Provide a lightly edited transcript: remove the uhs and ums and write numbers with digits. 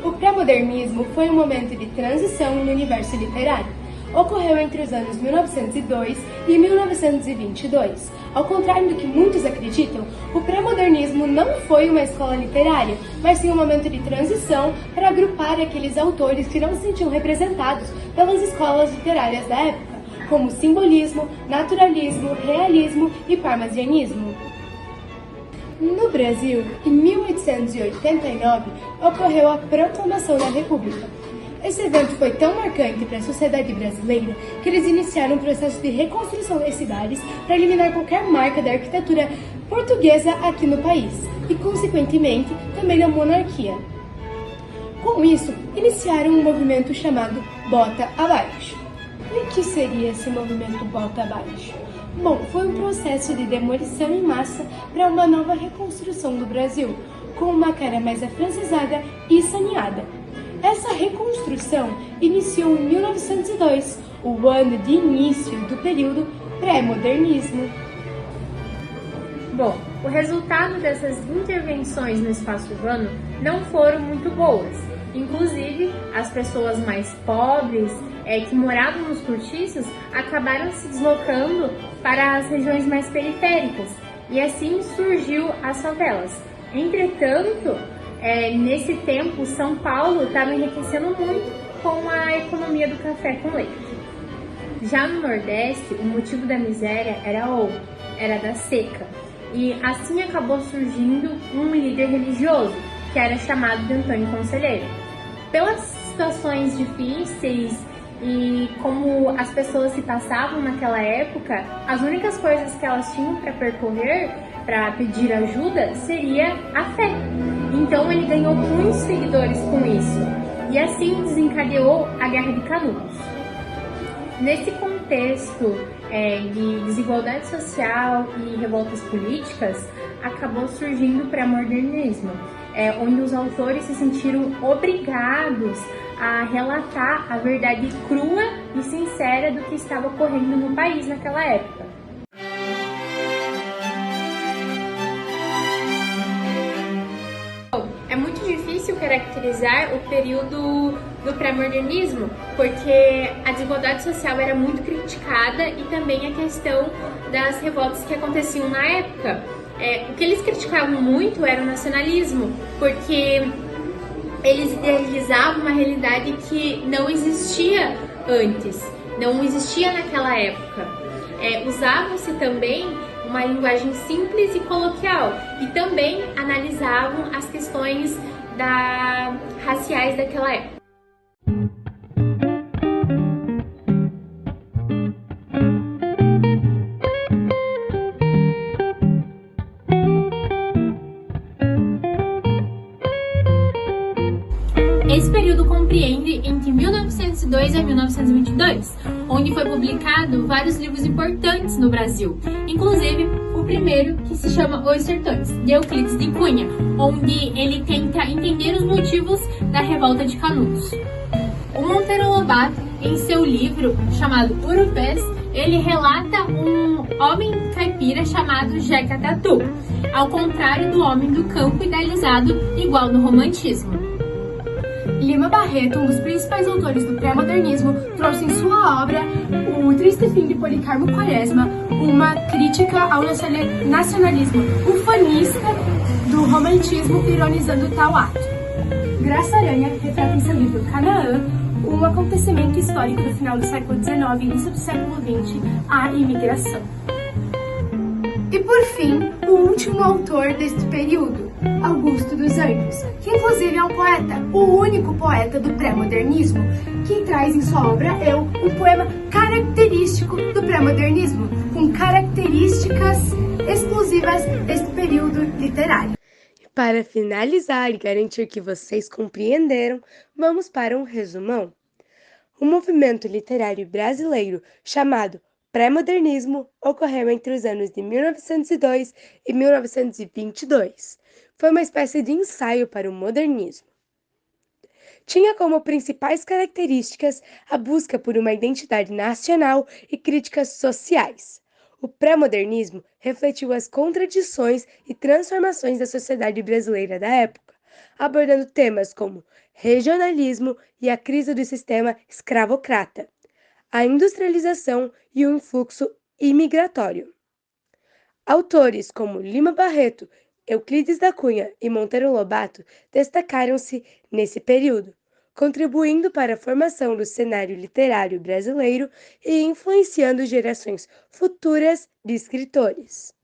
O pré-modernismo foi um momento de transição no universo literário. Ocorreu entre os anos 1902 e 1922. Ao contrário do que muitos acreditam, o pré-modernismo não foi uma escola literária, mas sim um momento de transição para agrupar aqueles autores que não se sentiam representados pelas escolas literárias da época, como o simbolismo, naturalismo, realismo e parnasianismo. No Brasil, em 1889, ocorreu a Proclamação da República. Esse evento foi tão marcante para a sociedade brasileira que eles iniciaram um processo de reconstrução das cidades para eliminar qualquer marca da arquitetura portuguesa aqui no país e, consequentemente, também da monarquia. Com isso, iniciaram um movimento chamado Bota Abaixo. E o que seria esse movimento Bota Abaixo? Bom, foi um processo de demolição em massa para uma nova reconstrução do Brasil, com uma cara mais afrancesada e saneada. Essa reconstrução iniciou em 1902, o ano de início do período pré-modernismo. Bom, o resultado dessas intervenções no espaço urbano não foram muito boas. Inclusive, as pessoas mais pobres que moravam nos cortiços acabaram se deslocando para as regiões mais periféricas e assim surgiu as favelas. Entretanto, nesse tempo, São Paulo estava enriquecendo muito com a economia do café com leite. Já no Nordeste, o motivo da miséria era outro, era da seca. E assim acabou surgindo um líder religioso, que era chamado de Antônio Conselheiro. Pelas situações difíceis e como as pessoas se passavam naquela época, as únicas coisas que elas tinham para percorrer, para pedir ajuda, seria a fé. Então ele ganhou muitos seguidores com isso e assim desencadeou a Guerra de Canudos. Nesse contexto de desigualdade social e revoltas políticas, acabou surgindo o pré-modernismo, onde os autores se sentiram obrigados a relatar a verdade crua e sincera do que estava ocorrendo no país naquela época. É muito difícil caracterizar o período do pré-modernismo, porque a desigualdade social era muito criticada e também a questão das revoltas que aconteciam na época. O que eles criticavam muito era o nacionalismo, porque eles idealizavam uma realidade que não existia antes, não existia naquela época. Usavam-se também uma linguagem simples e coloquial e também analisavam as questões raciais daquela época. Esse período compreende entre 1902 a 1922, onde foi publicado vários livros importantes no Brasil, inclusive o primeiro, que se chama Os Sertões, de Euclides de Cunha, onde ele tenta entender os motivos da revolta de Canudos. O Monteiro Lobato, em seu livro chamado Urupês, ele relata um homem caipira chamado Jeca Tatu, ao contrário do homem do campo idealizado igual no romantismo. Lima Barreto, um dos principais autores do pré-modernismo, trouxe em sua obra O Triste Fim de Policarpo Quaresma uma crítica ao nacionalismo ufanista do romantismo, ironizando tal ato. Graça Aranha retrata em seu livro Canaã um acontecimento histórico do final do século XIX e início do século XX, a imigração. E por fim, o último autor deste período, Augusto dos Anjos, que inclusive é um poeta, o único poeta do pré-modernismo, que traz em sua obra um poema característico do pré-modernismo, com características exclusivas deste período literário. Para finalizar e garantir que vocês compreenderam, vamos para um resumão. O movimento literário brasileiro chamado pré-modernismo ocorreu entre os anos de 1902 e 1922. Foi uma espécie de ensaio para o modernismo. Tinha como principais características a busca por uma identidade nacional e críticas sociais. O pré-modernismo refletiu as contradições e transformações da sociedade brasileira da época, abordando temas como regionalismo e a crise do sistema escravocrata, a industrialização e o influxo imigratório. Autores como Lima Barreto, Euclides da Cunha e Monteiro Lobato destacaram-se nesse período, contribuindo para a formação do cenário literário brasileiro e influenciando gerações futuras de escritores.